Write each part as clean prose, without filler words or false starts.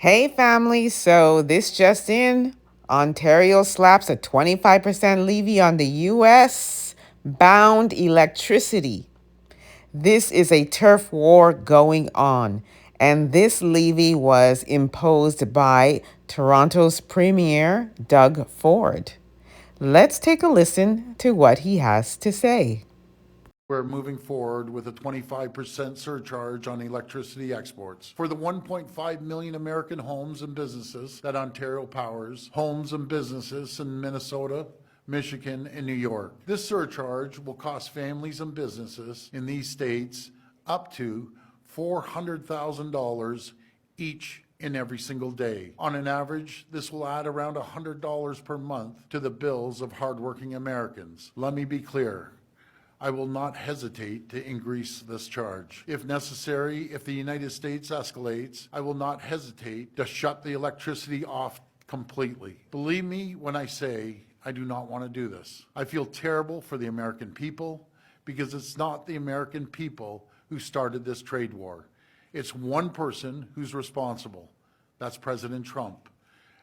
Hey family, so this just in. Ontario slaps a 25% levy on the US bound electricity. This is a turf war going on, and this levy was imposed by Toronto's Premier Doug Ford. Let's take a listen to what he has to say. We're moving forward with a 25% surcharge on electricity exports. For the 1.5 million American homes and businesses that Ontario powers, homes and businesses in Minnesota, Michigan, and New York. This surcharge will cost families and businesses in these states up to $400,000 each in every single day. On an average, this will add around $100 per month to the bills of hardworking Americans. Let me be clear. I will not hesitate to increase this charge. If necessary, if the United States escalates, I will not hesitate to shut the electricity off completely. Believe me when I say I do not want to do this. I feel terrible for the American people because it's not the American people who started this trade war. It's one person who's responsible. That's President Trump.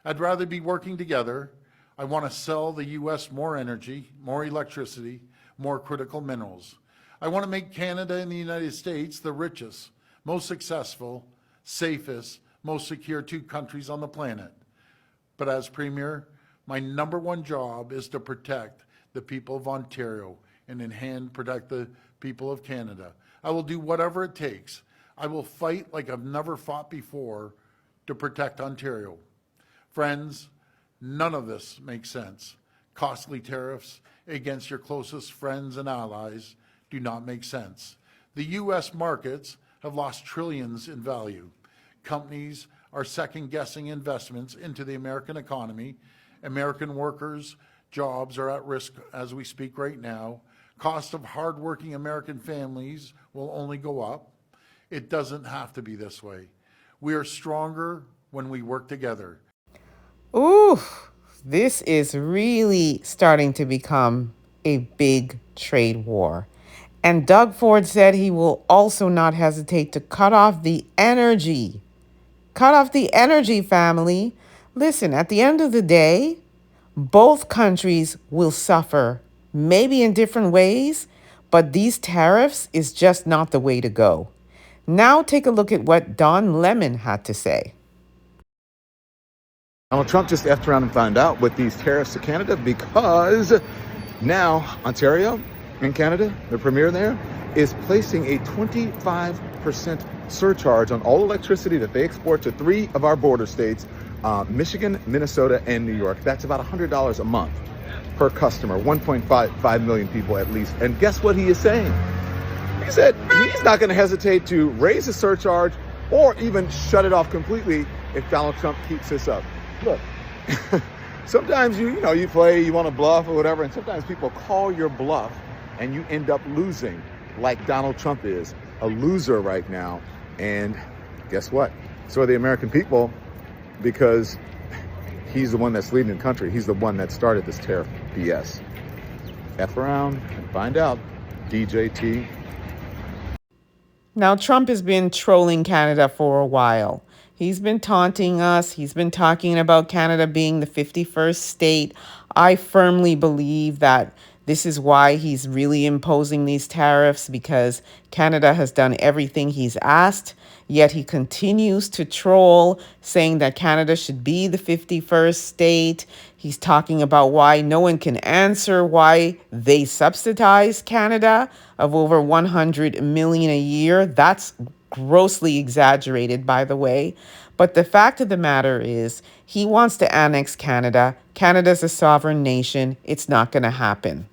I'd rather be working together. I want to sell the U.S. more energy, more electricity, more critical minerals. I want to make Canada and the United States the richest, most successful, safest, most secure two countries on the planet. But as Premier, my number one job is to protect the people of Ontario and in hand protect the people of Canada. I will do whatever it takes. I will fight like I've never fought before to protect Ontario. Friends, none of this makes sense. Costly tariffs against your closest friends and allies do not make sense. The U.S. markets have lost trillions in value. Companies are second-guessing investments into the American economy. American workers' jobs are at risk as we speak right now. Cost of hardworking American families will only go up. It doesn't have to be this way. We are stronger when we work together. Ooh, this is really starting to become a big trade war. And Doug Ford said he will also not hesitate to cut off the energy. Cut off the energy, family. Listen, at the end of the day, both countries will suffer, maybe in different ways, but these tariffs is just not the way to go. Now take a look at what Don Lemon had to say. Donald Trump just effed around and found out with these tariffs to Canada because now Ontario in Canada, the premier there, is placing a 25% surcharge on all electricity that they export to three of our border states, Michigan, Minnesota, and New York. That's about $100 a month per customer, 1.5 million people at least. And guess what he is saying? He said he's not going to hesitate to raise the surcharge or even shut it off completely if Donald Trump keeps this up. Look, sometimes you play, you want to bluff or whatever, and sometimes people call your bluff and you end up losing, like Donald Trump is a loser right now. And guess what? So are the American people, because he's the one that's leading the country. He's the one that started this tariff BS. F around and find out. DJT. Now, Trump has been trolling Canada for a while. He's been taunting us. He's been talking about Canada being the 51st state. I firmly believe that this is why he's really imposing these tariffs, because Canada has done everything he's asked, yet he continues to troll, saying that Canada should be the 51st state. He's talking about why no one can answer why they subsidize Canada of over $100 million a year. That's grossly exaggerated, by the way. But the fact of the matter is, he wants to annex Canada. Canada's a sovereign nation. It's not going to happen.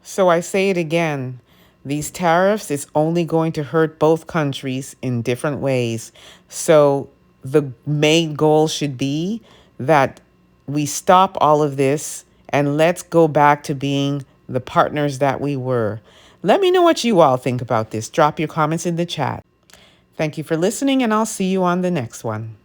So I say it again. These tariffs is only going to hurt both countries in different ways. So the main goal should be that we stop all of this and let's go back to being the partners that we were. Let me know what you all think about this. Drop your comments in the chat. Thank you for listening, and I'll see you on the next one.